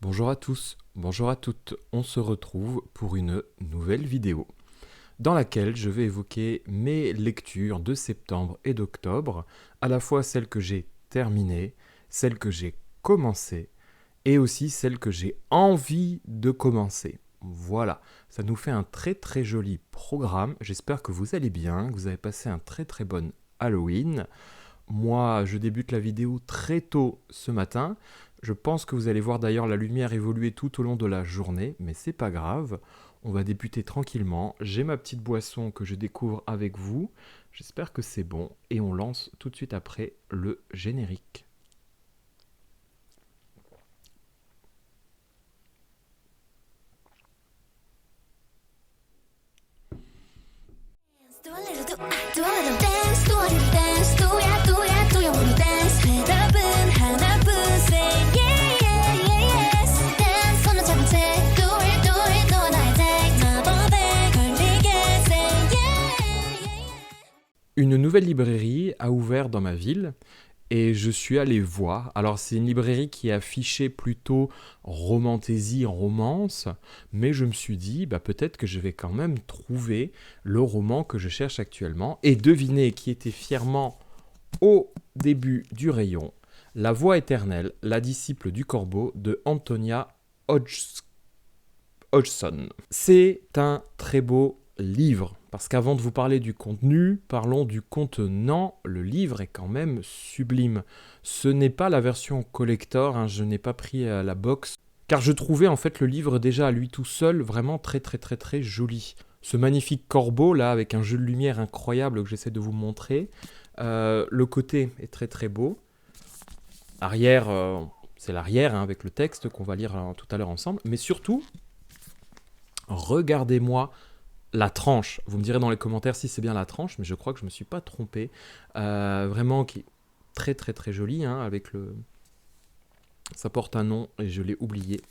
Bonjour à tous, bonjour à toutes, on se retrouve pour une nouvelle vidéo dans laquelle je vais évoquer mes lectures de septembre et d'octobre, à la fois celles que j'ai terminées, celles que j'ai commencées et aussi celles que j'ai envie de commencer. Voilà, ça nous fait un très très joli programme, j'espère que vous allez bien, que vous avez passé un très très bon Halloween. Moi, je débute la vidéo très tôt ce matin. Je pense que vous allez voir d'ailleurs la lumière évoluer tout au long de la journée, mais c'est pas grave. On va débuter tranquillement. J'ai ma petite boisson que je découvre avec vous. J'espère que c'est bon. Et on lance tout de suite après le générique. Do a little dance, do a little dance, do ya wanna dance? 대답은 하나뿐, say yeah, yeah, yeah, yes. Dance on the top and say, do it, 너와 나의 take. 마법에 걸리게, say yeah, yeah, yeah. Une nouvelle librairie a ouvert dans ma ville et je suis allé voir. Alors c'est une librairie qui est affichée plutôt romantaisie, romance, mais je me suis dit peut-être que je vais quand même trouver le roman que je cherche actuellement. Et devinez qui était fièrement au début du rayon, La Voix éternelle, la disciple du corbeau de Antonia Hodgson. C'est un très beau livre, parce qu'avant de vous parler du contenu, parlons du contenant. Le livre est quand même sublime. Ce n'est pas la version collector, je n'ai pas pris la box, car je trouvais en fait le livre déjà à lui tout seul vraiment très très très très joli. Ce magnifique corbeau là, avec un jeu de lumière incroyable que j'essaie de vous montrer. Le côté est très très beau. Arrière, c'est l'arrière avec le texte qu'on va lire tout à l'heure ensemble. Mais surtout, regardez-moi la tranche. Vous me direz dans les commentaires si c'est bien la tranche, mais je crois que je ne me suis pas trompé. Vraiment, qui est très très très joli, avec le... Ça porte un nom et je l'ai oublié.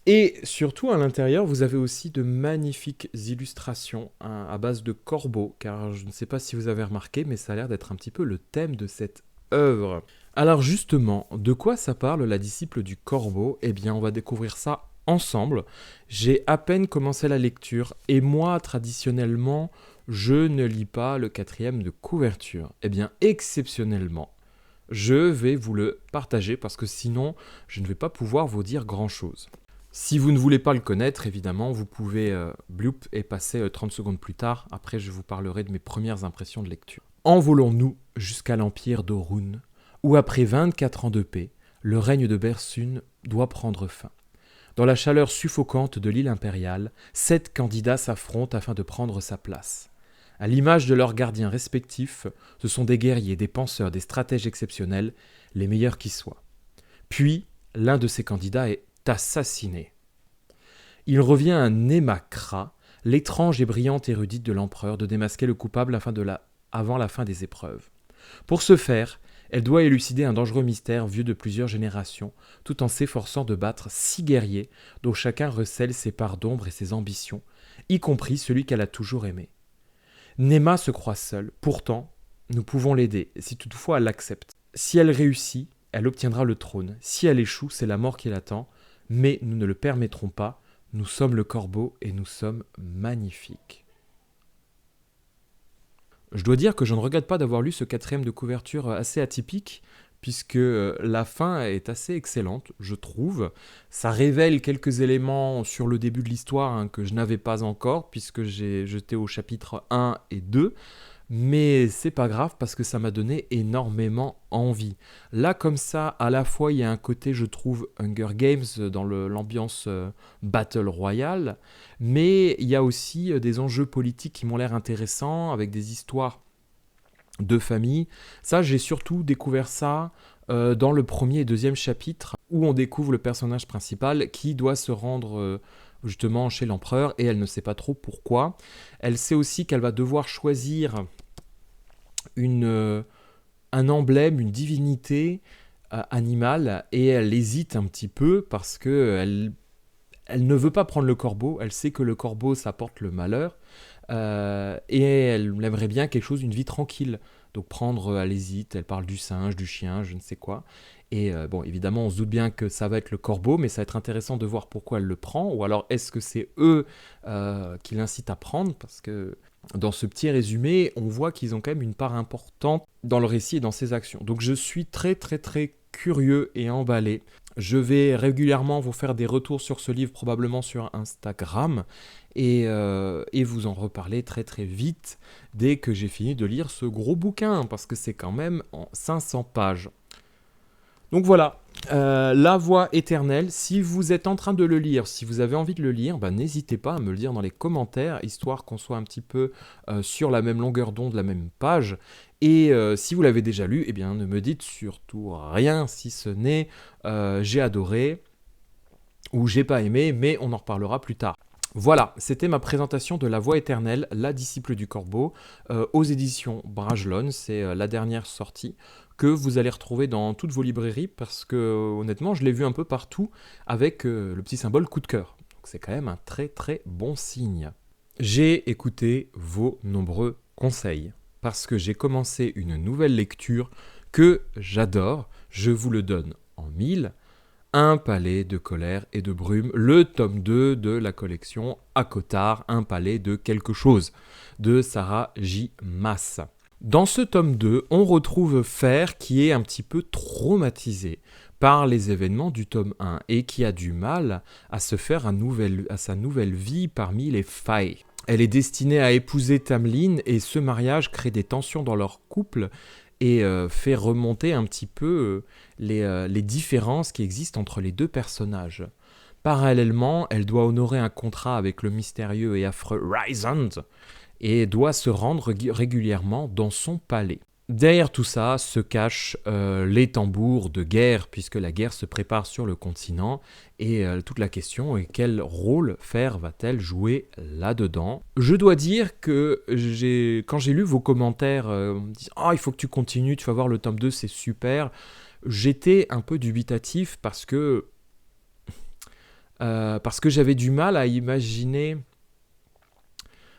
Et surtout, à l'intérieur, vous avez aussi de magnifiques illustrations à base de corbeaux, car je ne sais pas si vous avez remarqué, mais ça a l'air d'être un petit peu le thème de cette œuvre. Alors justement, de quoi ça parle la disciple du corbeau ? Eh bien, on va découvrir ça ensemble. J'ai à peine commencé la lecture, et moi, traditionnellement, je ne lis pas le 4e de couverture. Eh bien, exceptionnellement, je vais vous le partager, parce que sinon, je ne vais pas pouvoir vous dire grand-chose. Si vous ne voulez pas le connaître, évidemment, vous pouvez bloop et passer 30 secondes plus tard. Après, je vous parlerai de mes premières impressions de lecture. Envolons-nous jusqu'à l'empire d'Orun, où après 24 ans de paix, le règne de Bersun doit prendre fin. Dans la chaleur suffocante de l'île impériale, 7 candidats s'affrontent afin de prendre sa place. À l'image de leurs gardiens respectifs, ce sont des guerriers, des penseurs, des stratèges exceptionnels, les meilleurs qui soient. Puis, l'un de ces candidats est assassiné. Il revient à Nema Kra, l'étrange et brillante érudite de l'empereur, de démasquer le coupable avant la fin des épreuves. Pour ce faire, elle doit élucider un dangereux mystère vieux de plusieurs générations, tout en s'efforçant de battre 6 guerriers dont chacun recèle ses parts d'ombre et ses ambitions, y compris celui qu'elle a toujours aimé. Nema se croit seule, pourtant, nous pouvons l'aider, si toutefois elle l'accepte. Si elle réussit, elle obtiendra le trône. Si elle échoue, c'est la mort qui l'attend, mais nous ne le permettrons pas. Nous sommes le corbeau et nous sommes magnifiques. Je dois dire que je ne regrette pas d'avoir lu ce 4e de couverture assez atypique, puisque la fin est assez excellente, je trouve. Ça révèle quelques éléments sur le début de l'histoire que je n'avais pas encore, puisque j'étais au chapitre 1 et 2. Mais c'est pas grave parce que ça m'a donné énormément envie. Là, comme ça, à la fois, il y a un côté, je trouve, Hunger Games dans l'ambiance Battle Royale, mais il y a aussi des enjeux politiques qui m'ont l'air intéressants, avec des histoires de famille. Ça, j'ai surtout découvert ça dans le 1er et 2e chapitre, où on découvre le personnage principal qui doit se rendre justement chez l'empereur, et elle ne sait pas trop pourquoi. Elle sait aussi qu'elle va devoir choisir un emblème, une divinité animale, et elle hésite un petit peu parce que elle ne veut pas prendre le corbeau. Elle sait que le corbeau, ça porte le malheur, et elle aimerait bien quelque chose, une vie tranquille. Donc elle hésite, elle parle du singe, du chien, je ne sais quoi. Et bon, évidemment, on se doute bien que ça va être le corbeau, mais ça va être intéressant de voir pourquoi elle le prend, ou alors est-ce que c'est eux qui l'incitent à prendre, parce que dans ce petit résumé, on voit qu'ils ont quand même une part importante dans le récit et dans ses actions. Donc je suis très très très curieux et emballé. Je vais régulièrement vous faire des retours sur ce livre, probablement sur Instagram, et vous en reparler très très vite dès que j'ai fini de lire ce gros bouquin, parce que c'est quand même en 500 pages. Donc voilà, La Voix éternelle, si vous êtes en train de le lire, si vous avez envie de le lire, n'hésitez pas à me le dire dans les commentaires, histoire qu'on soit un petit peu sur la même longueur d'onde, la même page. Et si vous l'avez déjà lu, eh bien ne me dites surtout rien, si ce n'est j'ai adoré ou j'ai pas aimé, mais on en reparlera plus tard. Voilà, c'était ma présentation de La Voix éternelle, la disciple du corbeau, aux éditions Bragelonne, c'est la dernière sortie que vous allez retrouver dans toutes vos librairies, parce que honnêtement, je l'ai vu un peu partout avec le petit symbole coup de cœur. Donc c'est quand même un très très bon signe. J'ai écouté vos nombreux conseils, parce que j'ai commencé une nouvelle lecture que j'adore, je vous le donne en 1000, Un palais de colère et de brume, le tome 2 de la collection Acotard, Un palais de quelque chose, de Sarah J. Maas. Dans ce tome 2, on retrouve Fer qui est un petit peu traumatisé par les événements du tome 1 et qui a du mal à se faire à sa nouvelle vie parmi les failles. Elle est destinée à épouser Tamlin et ce mariage crée des tensions dans leur couple et fait remonter un petit peu les différences qui existent entre les deux personnages. Parallèlement, elle doit honorer un contrat avec le mystérieux et affreux Rysand et doit se rendre régulièrement dans son palais. Derrière tout ça se cachent les tambours de guerre, puisque la guerre se prépare sur le continent, et toute la question est quel rôle Fer va-t-elle jouer là-dedans. Je dois dire que quand j'ai lu vos commentaires, me disant « Ah, il faut que tu continues, tu vas voir le tome 2, c'est super », j'étais un peu dubitatif parce que j'avais du mal à imaginer...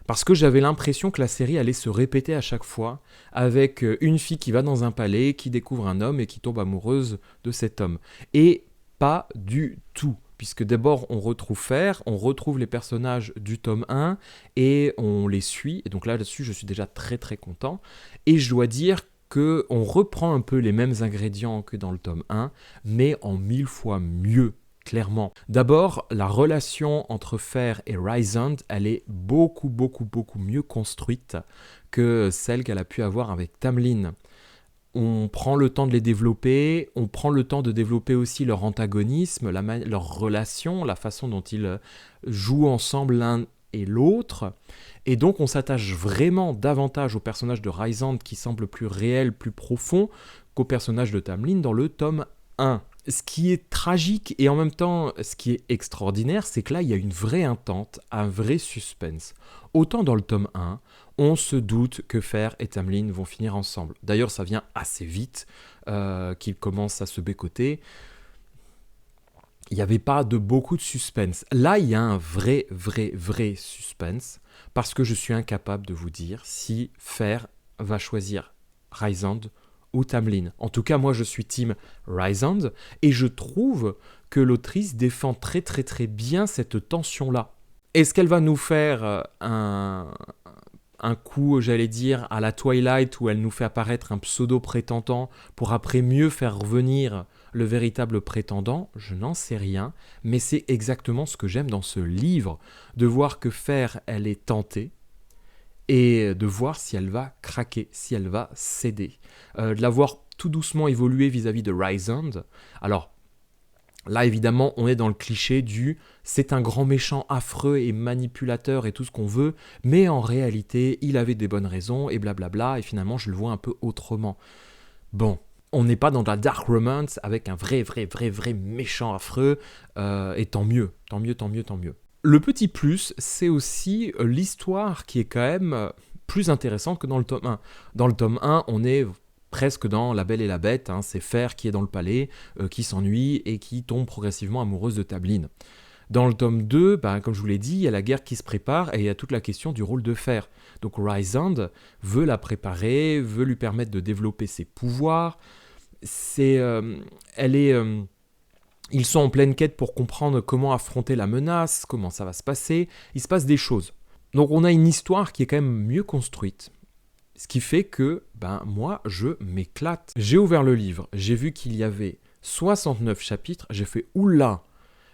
Parce que j'avais l'impression que la série allait se répéter à chaque fois, avec une fille qui va dans un palais, qui découvre un homme et qui tombe amoureuse de cet homme. Et pas du tout, puisque d'abord on retrouve Fer, on retrouve les personnages du tome 1, et on les suit, et donc là-dessus je suis déjà très très content, et je dois dire qu'on reprend un peu les mêmes ingrédients que dans le tome 1, mais en 1000 fois mieux. Clairement. D'abord, la relation entre Fer et Rysand, elle est beaucoup mieux construite que celle qu'elle a pu avoir avec Tamlin. On prend le temps de les développer, on prend le temps de développer aussi leur antagonisme, leur relation, la façon dont ils jouent ensemble l'un et l'autre. Et donc on s'attache vraiment davantage au personnage de Rysand qui semble plus réel, plus profond qu'au personnage de Tamlin dans le tome 1. Ce qui est tragique et en même temps ce qui est extraordinaire, c'est que là il y a une vraie intente, un vrai suspense. Autant dans le tome 1, on se doute que Fer et Tamlin vont finir ensemble. D'ailleurs ça vient assez vite qu'ils commencent à se bécoter. Il n'y avait pas de beaucoup de suspense. Là il y a un vrai suspense parce que je suis incapable de vous dire si Fer va choisir Rysand ou Tamlin. En tout cas, moi, je suis team Rysand, et je trouve que l'autrice défend très bien cette tension-là. Est-ce qu'elle va nous faire un coup, j'allais dire, à la Twilight, où elle nous fait apparaître un pseudo-prétendant pour après mieux faire revenir le véritable prétendant? Je n'en sais rien, mais c'est exactement ce que j'aime dans ce livre, de voir que Fer, elle est tentée, et de voir si elle va craquer, si elle va céder. De la voir tout doucement évoluer vis-à-vis de Rysand. Alors, là, évidemment, on est dans le cliché du « c'est un grand méchant affreux et manipulateur et tout ce qu'on veut, mais en réalité, il avait des bonnes raisons et blablabla, et finalement, je le vois un peu autrement. » Bon, on n'est pas dans de la dark romance avec un vrai méchant affreux, et tant mieux. Le petit plus, c'est aussi l'histoire qui est quand même plus intéressante que dans le tome 1. Dans le tome 1, on est presque dans La Belle et la Bête, c'est Fer qui est dans le palais, qui s'ennuie et qui tombe progressivement amoureuse de Tamlin. Dans le tome 2, comme je vous l'ai dit, il y a la guerre qui se prépare et il y a toute la question du rôle de Fer. Donc Rysand veut la préparer, veut lui permettre de développer ses pouvoirs, c'est, elle est, ils sont en pleine quête pour comprendre comment affronter la menace, comment ça va se passer. Il se passe des choses. Donc on a une histoire qui est quand même mieux construite. Ce qui fait que, moi, je m'éclate. J'ai ouvert le livre, j'ai vu qu'il y avait 69 chapitres, j'ai fait oula.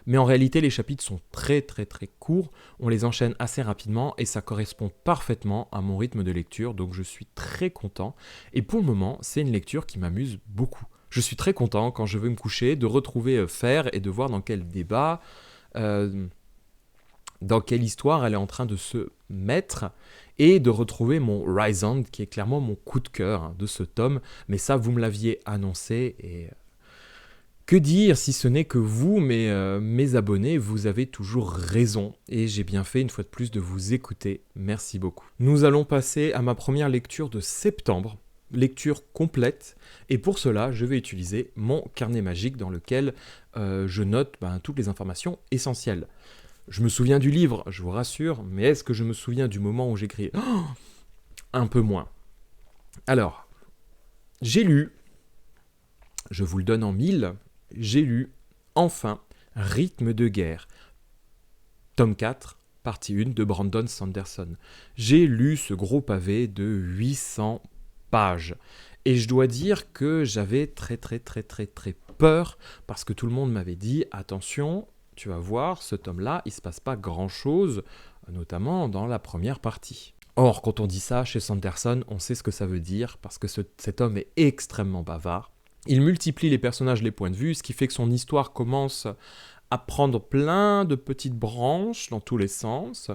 Mais en réalité, les chapitres sont très très très courts, on les enchaîne assez rapidement et ça correspond parfaitement à mon rythme de lecture, donc je suis très content. Et pour le moment, c'est une lecture qui m'amuse beaucoup. Je suis très content quand je veux me coucher de retrouver Fer et de voir dans quel débat, dans quelle histoire elle est en train de se mettre et de retrouver mon Rise On qui est clairement mon coup de cœur de ce tome. Mais ça, vous me l'aviez annoncé et que dire si ce n'est que vous, mes abonnés, vous avez toujours raison et j'ai bien fait une fois de plus de vous écouter. Merci beaucoup. Nous allons passer à ma première lecture de septembre. Lecture complète, et pour cela, je vais utiliser mon carnet magique dans lequel je note toutes les informations essentielles. Je me souviens du livre, je vous rassure, mais est-ce que je me souviens du moment où j'écris ? Un peu moins. Alors, j'ai lu, je vous le donne en 1000, j'ai lu, enfin, Rythme de guerre, tome 4, partie 1 de Brandon Sanderson. J'ai lu ce gros pavé de 800 pages. Et je dois dire que j'avais très peur parce que tout le monde m'avait dit attention, tu vas voir, ce tome-là, il ne se passe pas grand-chose, notamment dans la première partie. Or, quand on dit ça chez Sanderson, on sait ce que ça veut dire parce que cet homme est extrêmement bavard. Il multiplie les personnages, les points de vue, ce qui fait que son histoire commence à prendre plein de petites branches dans tous les sens.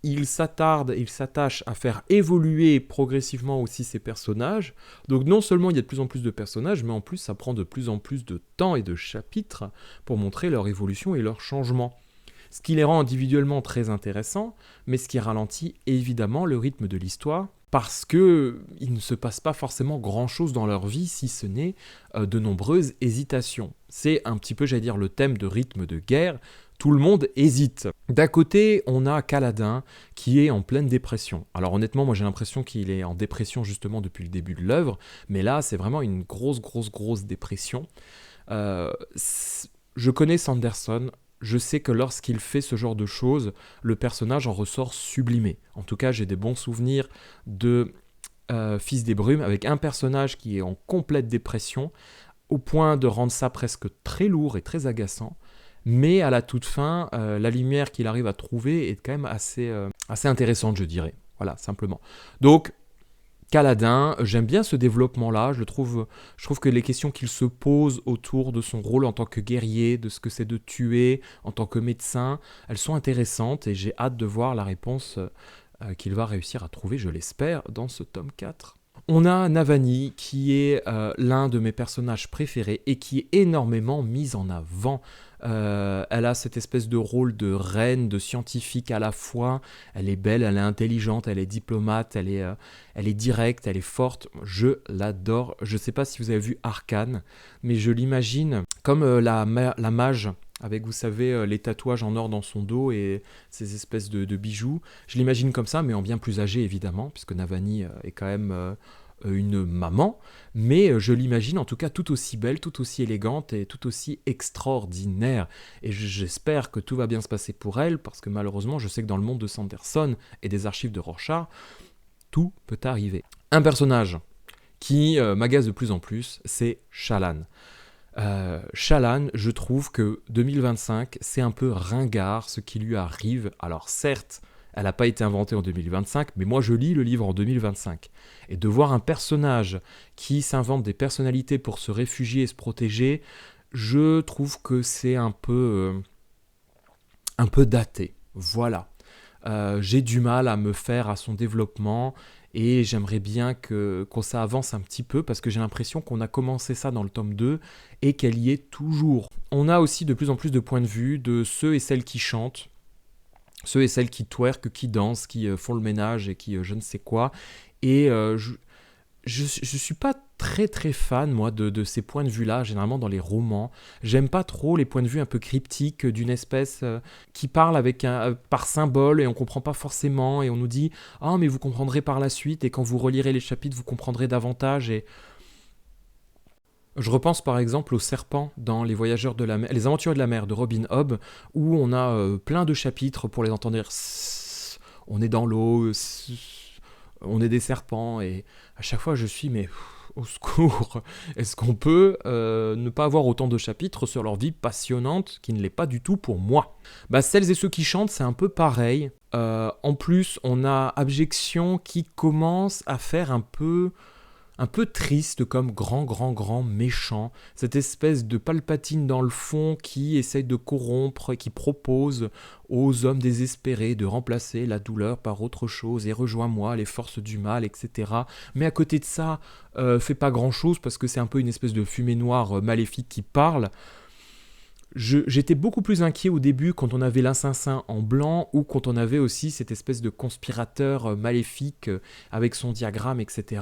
Il s'attache à faire évoluer progressivement aussi ses personnages. Donc non seulement il y a de plus en plus de personnages, mais en plus ça prend de plus en plus de temps et de chapitres pour montrer leur évolution et leur changement. Ce qui les rend individuellement très intéressants, mais ce qui ralentit évidemment le rythme de l'histoire, parce qu'il ne se passe pas forcément grand-chose dans leur vie, si ce n'est de nombreuses hésitations. C'est un petit peu, j'allais dire, le thème de Rythme de guerre. Tout le monde hésite. D'un côté, on a Kaladin qui est en pleine dépression. Alors honnêtement, moi j'ai l'impression qu'il est en dépression justement depuis le début de l'œuvre, mais là c'est vraiment une grosse dépression. Je connais Sanderson. Je sais que lorsqu'il fait ce genre de choses, le personnage en ressort sublimé. En tout cas, j'ai des bons souvenirs de Fils des Brumes, avec un personnage qui est en complète dépression, au point de rendre ça presque très lourd et très agaçant. Mais à la toute fin, la lumière qu'il arrive à trouver est quand même assez intéressante, je dirais. Voilà, simplement. Donc, Kaladin, j'aime bien ce développement-là, je trouve que les questions qu'il se pose autour de son rôle en tant que guerrier, de ce que c'est de tuer, en tant que médecin, elles sont intéressantes et j'ai hâte de voir la réponse qu'il va réussir à trouver, je l'espère, dans ce tome 4. On a Navani qui est l'un de mes personnages préférés et qui est énormément mise en avant. Elle a cette espèce de rôle de reine, de scientifique à la fois. Elle est belle, elle est intelligente, elle est diplomate, elle est directe, elle est forte. Je l'adore. Je ne sais pas si vous avez vu Arcane, mais je l'imagine comme la mage avec, vous savez, les tatouages en or dans son dos et ces espèces de bijoux. Je l'imagine comme ça, mais en bien plus âgé, évidemment, puisque Navani est quand même une maman, mais je l'imagine en tout cas tout aussi belle, tout aussi élégante et tout aussi extraordinaire. Et j'espère que tout va bien se passer pour elle, parce que malheureusement, je sais que dans le monde de Sanderson et des archives de Rorschach, tout peut arriver. Un personnage qui m'agace de plus en plus, c'est Shallan. Shallan, je trouve que 2025, c'est un peu ringard ce qui lui arrive. Alors certes, elle n'a pas été inventée en 2025, mais moi je lis le livre en 2025. Et de voir un personnage qui s'invente des personnalités pour se réfugier et se protéger, je trouve que c'est un peu daté. Voilà. J'ai du mal à me faire à son développement et j'aimerais bien qu'on ça avance un petit peu parce que j'ai l'impression qu'on a commencé ça dans le tome 2 et qu'elle y est toujours. On a aussi de plus en plus de points de vue de ceux et celles qui chantent, ceux et celles qui twerkent, qui dansent, qui font le ménage et qui je ne sais quoi. Et je suis pas très fan, moi, de ces points de vue-là, généralement dans les romans. J'aime pas trop les points de vue un peu cryptiques d'une espèce qui parle avec par symbole et on comprend pas forcément et on nous dit « Ah, mais vous comprendrez par la suite et quand vous relirez les chapitres, vous comprendrez davantage. » Et Je repense par exemple au serpent dans Les Voyageurs de la mer, Les Aventures de la mer de Robin Hobb, où on a plein de chapitres pour les entendre dire sss, on est dans l'eau, sss, on est des serpents, et à chaque fois je suis mais au secours, est-ce qu'on peut ne pas avoir autant de chapitres sur leur vie passionnante qui ne l'est pas du tout pour moi? Bah, celles et ceux qui chantent, c'est un peu pareil. En plus, on a Abjection qui commence à faire un peu triste comme grand méchant, cette espèce de Palpatine dans le fond qui essaye de corrompre, qui propose aux hommes désespérés de remplacer la douleur par autre chose et rejoins-moi les forces du mal, etc. Mais à côté de ça, fait pas grand chose parce que c'est un peu une espèce de fumée noire maléfique qui parle. J'étais beaucoup plus inquiet au début quand on avait l'Incenssin en blanc ou quand on avait aussi cette espèce de conspirateur maléfique avec son diagramme, etc.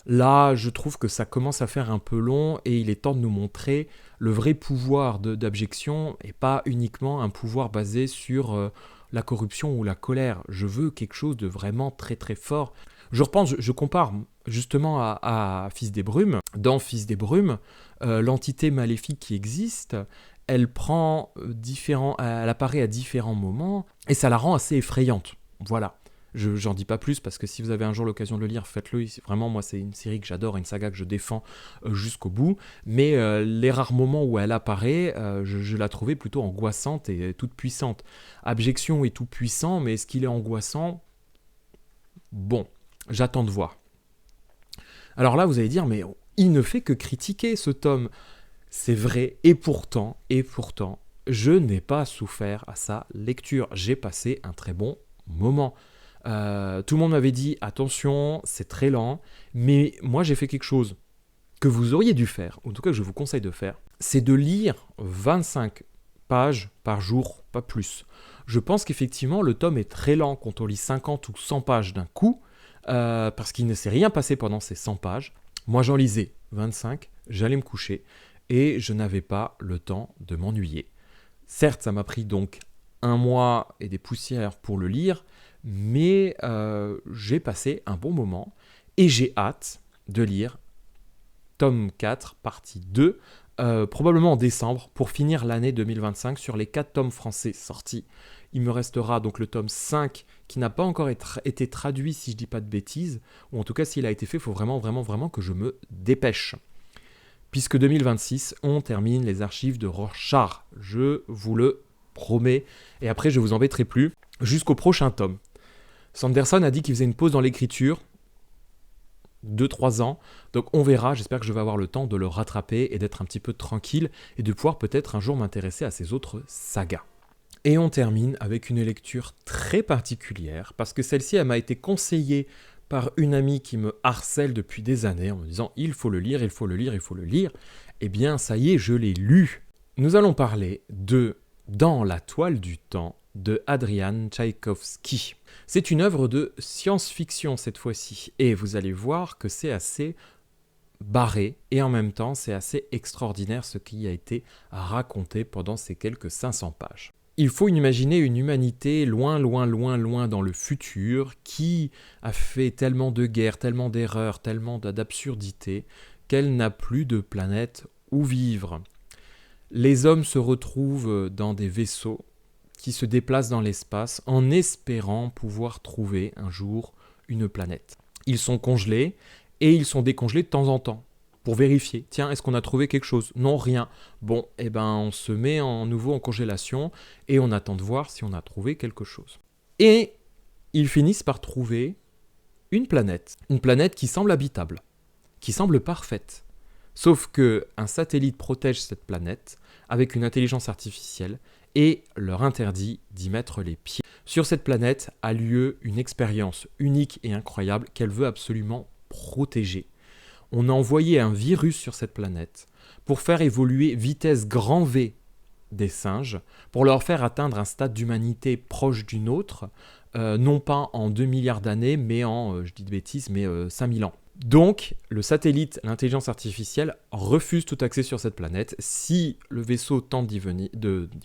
Là, je trouve que ça commence à faire un peu long et il est temps de nous montrer le vrai pouvoir d'Abjection et pas uniquement un pouvoir basé sur la corruption ou la colère. Je veux quelque chose de vraiment très très fort. Je compare justement à Fils des Brumes. Dans Fils des Brumes, l'entité maléfique qui existe, elle apparaît à différents moments et ça la rend assez effrayante. Voilà. J'en dis pas plus parce que si vous avez un jour l'occasion de le lire, faites-le. Vraiment, moi, c'est une série que j'adore, une saga que je défends jusqu'au bout. Mais les rares moments où elle apparaît, je la trouvais plutôt angoissante et toute puissante. Abjection est tout puissant, mais est-ce qu'il est angoissant? Bon, j'attends de voir. Alors là, vous allez dire, mais il ne fait que critiquer ce tome. C'est vrai, et pourtant, je n'ai pas souffert à sa lecture. J'ai passé un très bon moment. Tout le monde m'avait dit attention, c'est très lent, mais moi j'ai fait quelque chose que vous auriez dû faire, ou en tout cas que je vous conseille de faire, c'est de lire 25 pages par jour, pas plus. Je pense qu'effectivement le tome est très lent quand on lit 50 ou 100 pages d'un coup, parce qu'il ne s'est rien passé pendant ces 100 pages. Moi j'en lisais 25, j'allais me coucher, et je n'avais pas le temps de m'ennuyer. Certes, ça m'a pris donc 1 mois et des poussières pour le lire, mais j'ai passé un bon moment et j'ai hâte de lire tome 4, partie 2, probablement en décembre, pour finir l'année 2025 sur les 4 tomes français sortis. Il me restera donc le tome 5 qui n'a pas encore été traduit, si je ne dis pas de bêtises, ou en tout cas s'il a été fait, il faut vraiment que je me dépêche. Puisque 2026, on termine les archives de Rorschach, je vous le promets, et après je vous embêterai plus, jusqu'au prochain tome. Sanderson a dit qu'il faisait une pause dans l'écriture, 2-3 ans, donc on verra, j'espère que je vais avoir le temps de le rattraper et d'être un petit peu tranquille et de pouvoir peut-être un jour m'intéresser à ses autres sagas. Et on termine avec une lecture très particulière, parce que celle-ci, elle m'a été conseillée par une amie qui me harcèle depuis des années en me disant « il faut le lire ». Eh bien, ça y est, je l'ai lu. Nous allons parler de « Dans la toile du temps » de Adrian Tchaïkovski. C'est une œuvre de science-fiction cette fois-ci, et vous allez voir que c'est assez barré, et en même temps c'est assez extraordinaire ce qui a été raconté pendant ces quelques 500 pages. Il faut imaginer une humanité loin dans le futur, qui a fait tellement de guerres, tellement d'erreurs, tellement d'absurdités, qu'elle n'a plus de planète où vivre. Les hommes se retrouvent dans des vaisseaux qui se déplacent dans l'espace en espérant pouvoir trouver un jour une planète. Ils sont congelés et ils sont décongelés de temps en temps pour vérifier. Tiens, est-ce qu'on a trouvé quelque chose? Non, rien. Bon, eh ben on se met en nouveau en congélation et on attend de voir si on a trouvé quelque chose. Et ils finissent par trouver une planète qui semble habitable, qui semble parfaite. Sauf qu'un satellite protège cette planète avec une intelligence artificielle et leur interdit d'y mettre les pieds. Sur cette planète a lieu une expérience unique et incroyable qu'elle veut absolument protéger. On a envoyé un virus sur cette planète pour faire évoluer vitesse grand V des singes, pour leur faire atteindre un stade d'humanité proche du nôtre, non pas en 2 milliards d'années, mais en, je dis de bêtises, mais 5000 ans. Donc, le satellite, l'intelligence artificielle, refuse tout accès sur cette planète. Si le vaisseau tente d'y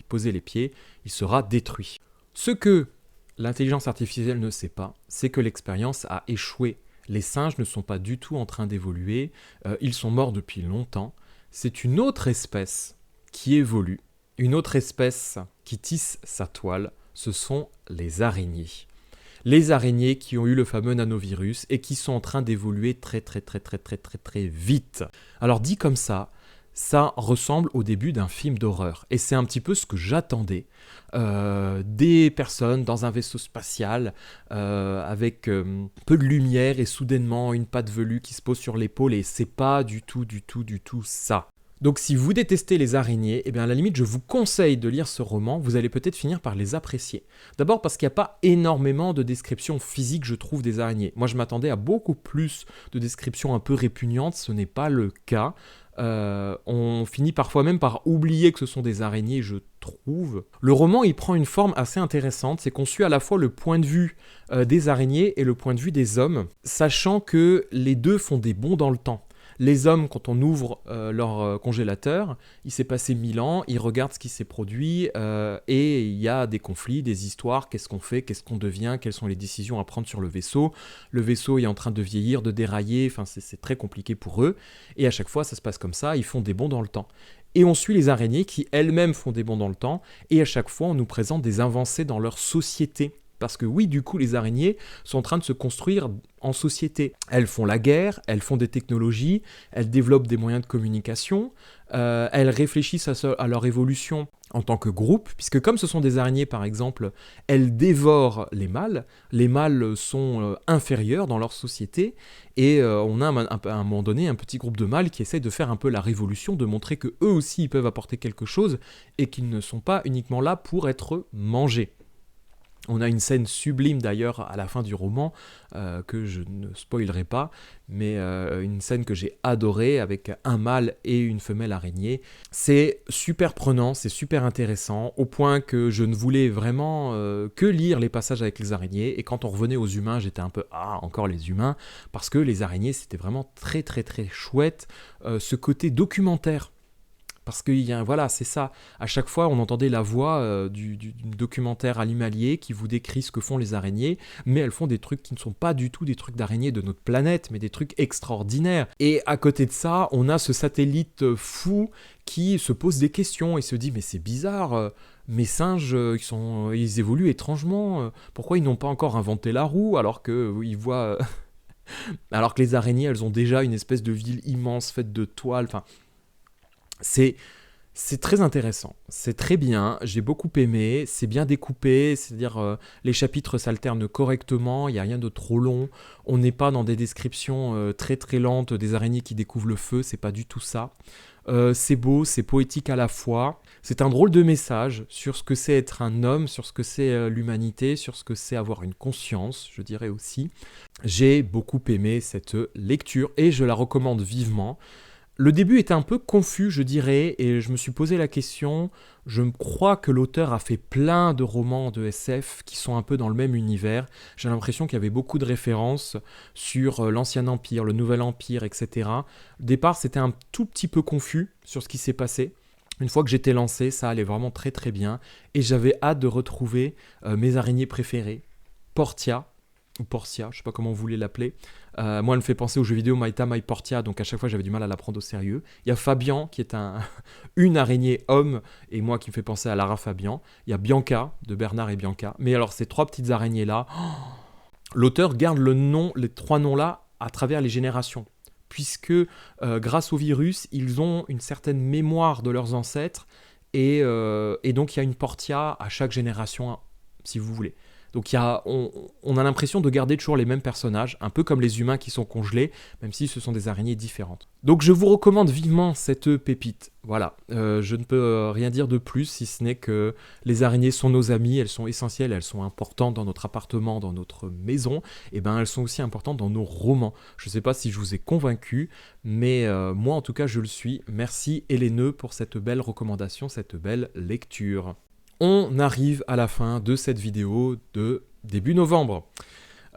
poser les pieds, il sera détruit. Ce que l'intelligence artificielle ne sait pas, c'est que l'expérience a échoué Les singes ne sont pas du tout en train d'évoluer, ils sont morts depuis longtemps. C'est une autre espèce qui évolue, une autre espèce qui tisse sa toile, ce sont les araignées. Les araignées qui ont eu le fameux nanovirus et qui sont en train d'évoluer très vite. Alors dit comme ça ressemble au début d'un film d'horreur. Et c'est un petit peu ce que j'attendais. Des personnes dans un vaisseau spatial avec peu de lumière et soudainement une patte velue qui se pose sur l'épaule et c'est pas du tout ça. Donc si vous détestez les araignées, eh bien à la limite je vous conseille de lire ce roman, vous allez peut-être finir par les apprécier. D'abord parce qu'il n'y a pas énormément de descriptions physiques je trouve des araignées. Moi je m'attendais à beaucoup plus de descriptions un peu répugnantes, ce n'est pas le cas. On finit parfois même par oublier que ce sont des araignées, je trouve. Le roman, il prend une forme assez intéressante, c'est qu'on suit à la fois le point de vue des araignées et le point de vue des hommes, sachant que les deux font des bonds dans le temps. Les hommes, quand on ouvre leur congélateur, il s'est passé 1000 ans, ils regardent ce qui s'est produit et il y a des conflits, des histoires, qu'est-ce qu'on fait, qu'est-ce qu'on devient, quelles sont les décisions à prendre sur le vaisseau. Le vaisseau est en train de vieillir, de dérailler, enfin c'est très compliqué pour eux. Et à chaque fois, ça se passe comme ça, ils font des bonds dans le temps. Et on suit les araignées qui elles-mêmes font des bonds dans le temps et à chaque fois, on nous présente des avancées dans leur société. Parce que oui, du coup, les araignées sont en train de se construire en société. Elles font la guerre, elles font des technologies, elles développent des moyens de communication, elles réfléchissent à leur évolution en tant que groupe, puisque comme ce sont des araignées, par exemple, elles dévorent les mâles sont inférieurs dans leur société, et on a à un moment donné un petit groupe de mâles qui essaye de faire un peu la révolution, de montrer qu'eux aussi ils peuvent apporter quelque chose, et qu'ils ne sont pas uniquement là pour être mangés. On a une scène sublime d'ailleurs à la fin du roman, que je ne spoilerai pas, mais une scène que j'ai adorée avec un mâle et une femelle araignée. C'est super prenant, c'est super intéressant, au point que je ne voulais vraiment que lire les passages avec les araignées, et quand on revenait aux humains, j'étais un peu « Ah, encore les humains », parce que les araignées, c'était vraiment très chouette, ce côté documentaire. Parce que voilà, c'est ça. À chaque fois, on entendait la voix du documentaire animalier qui vous décrit ce que font les araignées, mais elles font des trucs qui ne sont pas du tout des trucs d'araignées de notre planète, mais des trucs extraordinaires. Et à côté de ça, on a ce satellite fou qui se pose des questions et se dit « Mais c'est bizarre, mes singes, ils évoluent étrangement. Pourquoi ils n'ont pas encore inventé la roue alors qu'ils voient... alors que les araignées, elles ont déjà une espèce de ville immense faite de toiles. » Enfin... C'est très intéressant, c'est très bien, j'ai beaucoup aimé, c'est bien découpé, c'est-à-dire les chapitres s'alternent correctement, il n'y a rien de trop long, on n'est pas dans des descriptions très lentes des araignées qui découvrent le feu, c'est pas du tout ça. C'est beau, c'est poétique à la fois, c'est un drôle de message sur ce que c'est être un homme, sur ce que c'est l'humanité, sur ce que c'est avoir une conscience, je dirais aussi. J'ai beaucoup aimé cette lecture et je la recommande vivement. Le début était un peu confus, je dirais, et je me suis posé la question, je crois que l'auteur a fait plein de romans de SF qui sont un peu dans le même univers. J'ai l'impression qu'il y avait beaucoup de références sur l'Ancien Empire, le Nouvel Empire, etc. Au départ, c'était un tout petit peu confus sur ce qui s'est passé. Une fois que j'étais lancé, ça allait vraiment très bien, et j'avais hâte de retrouver mes araignées préférées, Portia, ou Portia, je sais pas comment vous voulez l'appeler. Moi, elle me fait penser au jeu vidéo Maïta My Portia, donc à chaque fois j'avais du mal à la prendre au sérieux. Il y a Fabian qui est une araignée homme, et moi qui me fait penser à Lara Fabian. Il y a Bianca, de Bernard et Bianca. Mais alors ces trois petites araignées là, l'auteur garde les trois noms là à travers les générations. Puisque grâce au virus, ils ont une certaine mémoire de leurs ancêtres, et donc il y a une Portia à chaque génération, si vous voulez. Donc on a l'impression de garder toujours les mêmes personnages, un peu comme les humains qui sont congelés, même si ce sont des araignées différentes. Donc je vous recommande vivement cette pépite. Voilà, je ne peux rien dire de plus, si ce n'est que les araignées sont nos amies, elles sont essentielles, elles sont importantes dans notre appartement, dans notre maison, et ben elles sont aussi importantes dans nos romans. Je ne sais pas si je vous ai convaincu, mais moi en tout cas je le suis. Merci Hélène pour cette belle recommandation, cette belle lecture. On arrive à la fin de cette vidéo de début novembre.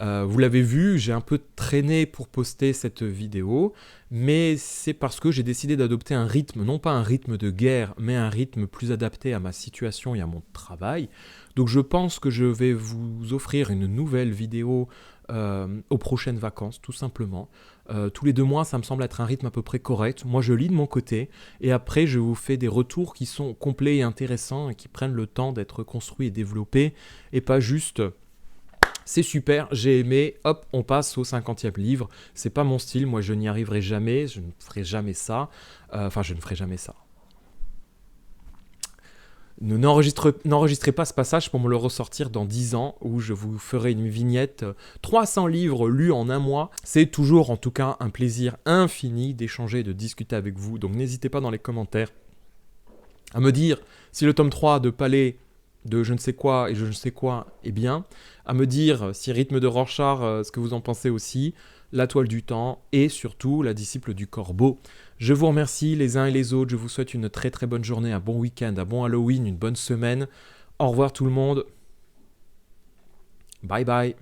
Vous l'avez vu, j'ai un peu traîné pour poster cette vidéo, mais c'est parce que j'ai décidé d'adopter un rythme, non pas un rythme de guerre, mais un rythme plus adapté à ma situation et à mon travail. Donc je pense que je vais vous offrir une nouvelle vidéo aux prochaines vacances, tout simplement. Tous les 2 mois, ça me semble être un rythme à peu près correct. Moi, je lis de mon côté et après, je vous fais des retours qui sont complets et intéressants et qui prennent le temps d'être construits et développés et pas juste c'est super, j'ai aimé, hop, on passe au 50e livre. C'est pas mon style, moi je n'y arriverai jamais, je ne ferai jamais ça. Je ne ferai jamais ça. N'enregistrez pas ce passage pour me le ressortir dans 10 ans où je vous ferai une vignette 300 livres lus en un mois. C'est toujours en tout cas un plaisir infini d'échanger et de discuter avec vous. Donc n'hésitez pas dans les commentaires à me dire si le tome 3 de Palais de je ne sais quoi et je ne sais quoi est bien, à me dire si Rythme de Rorschach, ce que vous en pensez aussi, La Toile du Temps et surtout La Disciple du Corbeau. Je vous remercie les uns et les autres, je vous souhaite une très très bonne journée, un bon week-end, un bon Halloween, une bonne semaine. Au revoir tout le monde. Bye bye.